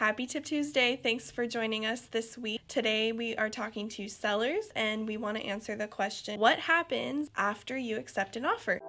Happy Tip Tuesday. Thanks for joining us this week. Today we are talking to sellers and we want to answer the question, what happens after you accept an offer?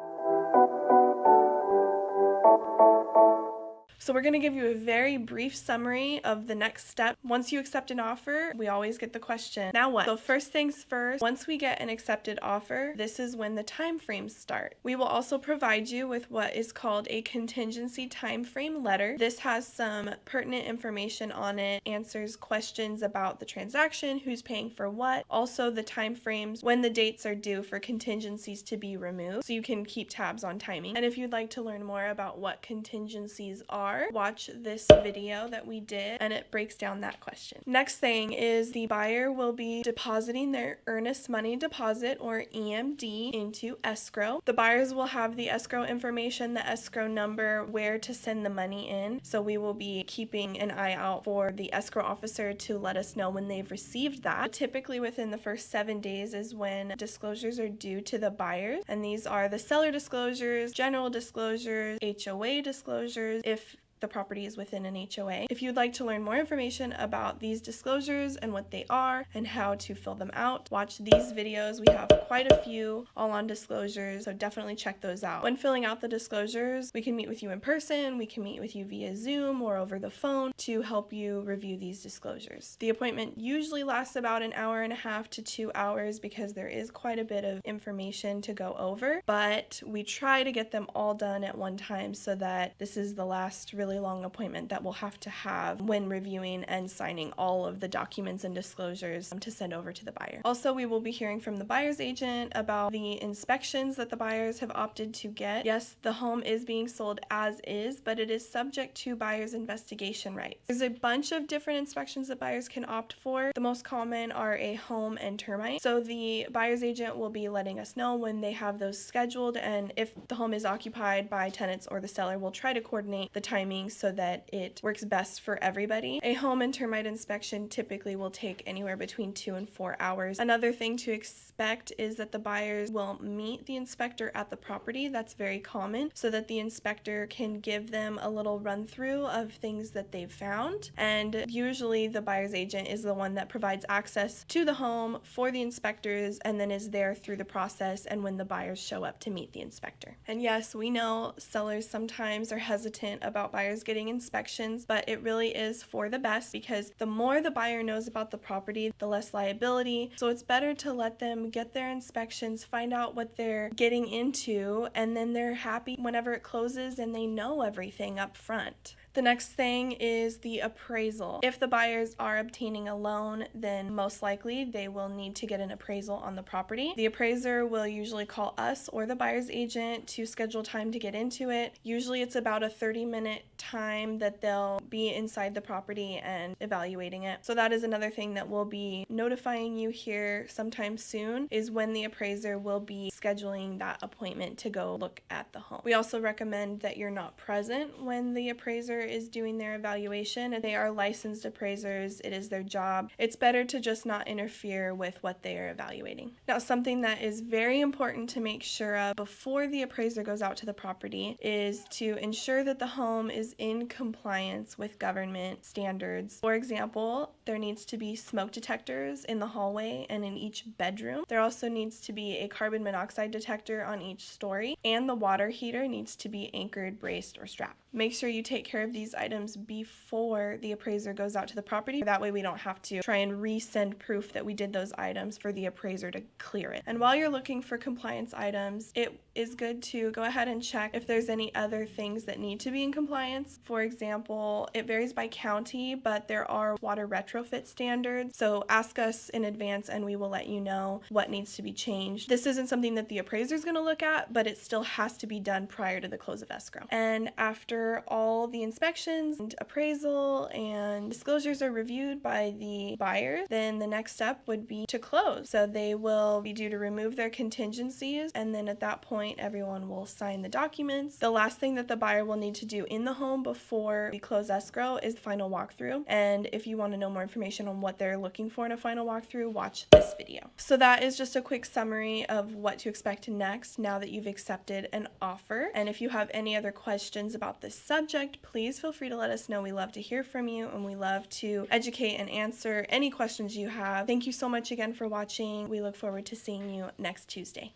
So we're going to give you a very brief summary of the next step. Once you accept an offer, we always get the question, now what? So first things first, once we get an accepted offer, this is when the time frames start. We will also provide you with what is called a contingency time frame letter. This has some pertinent information on it, answers questions about the transaction, who's paying for what, also the time frames, when the dates are due for contingencies to be removed, so you can keep tabs on timing. And if you'd like to learn more about what contingencies are, watch this video that we did and it breaks down that question. Next thing is the buyer will be depositing their earnest money deposit or EMD into escrow. The buyers will have the escrow information, the escrow number, where to send the money in. So we will be keeping an eye out for the escrow officer to let us know when they've received that. Typically within the first 7 days is when disclosures are due to the buyers, and these are the seller disclosures, general disclosures, HOA disclosures, if the property is within an HOA. If you'd like to learn more information about these disclosures and what they are and how to fill them out, watch these videos. We have quite a few all on disclosures, so definitely check those out. When filling out the disclosures, we can meet with you in person, we can meet with you via Zoom or over the phone to help you review these disclosures. The appointment usually lasts about an hour and a half to 2 hours because there is quite a bit of information to go over, but we try to get them all done at one time so that this is the last really long appointment that we'll have to have when reviewing and signing all of the documents and disclosures to send over to the buyer. Also, we will be hearing from the buyer's agent about the inspections that the buyers have opted to get. Yes, the home is being sold as is, but it is subject to buyer's investigation rights. There's a bunch of different inspections that buyers can opt for. The most common are a home and termite. So the buyer's agent will be letting us know when they have those scheduled, and if the home is occupied by tenants or the seller, we'll try to coordinate the timing so that it works best for everybody. A home and termite inspection typically will take anywhere between 2 and 4 hours. Another thing to expect is that the buyers will meet the inspector at the property. That's very common, so that the inspector can give them a little run through of things that they've found. And usually the buyer's agent is the one that provides access to the home for the inspectors and then is there through the process and when the buyers show up to meet the inspector. And yes, we know sellers sometimes are hesitant about buyers getting inspections, but it really is for the best because the more the buyer knows about the property, the less liability. So it's better to let them get their inspections, find out what they're getting into, and then they're happy whenever it closes and they know everything up front. The next thing is the appraisal. If the buyers are obtaining a loan, then most likely they will need to get an appraisal on the property. The appraiser will usually call us or the buyer's agent to schedule time to get into it. Usually it's about a 30-minute time that they'll be inside the property and evaluating it. So that is another thing that we'll be notifying you here sometime soon, is when the appraiser will be scheduling that appointment to go look at the home. We also recommend that you're not present when the appraiser is doing their evaluation. They are licensed appraisers. It is their job. It's better to just not interfere with what they are evaluating. Now, something that is very important to make sure of before the appraiser goes out to the property is to ensure that the home is in compliance with government standards. For example, there needs to be smoke detectors in the hallway and in each bedroom. There also needs to be a carbon monoxide detector on each story, and the water heater needs to be anchored, braced, or strapped. Make sure you take care of these items before the appraiser goes out to the property. That way we don't have to try and resend proof that we did those items for the appraiser to clear it. And while you're looking for compliance items, it is good to go ahead and check if there's any other things that need to be in compliance. For example, it varies by county, but there are water retrofit standards. So ask us in advance and we will let you know what needs to be changed. This isn't something that the appraiser is going to look at, but it still has to be done prior to the close of escrow. And after all the inspections and appraisal and disclosures are reviewed by the buyer, then the next step would be to close. So they will be due to remove their contingencies, and then at that point everyone will sign the documents. The last thing that the buyer will need to do in the home before we close escrow is the final walkthrough. And if you want to know more information on what they're looking for in a final walkthrough, watch this video. So that is just a quick summary of what to expect next now that you've accepted an offer. And if you have any other questions about this subject, please please feel free to let us know. We love to hear from you, and we love to educate and answer any questions you have. Thank you so much again for watching. We look forward to seeing you next Tuesday.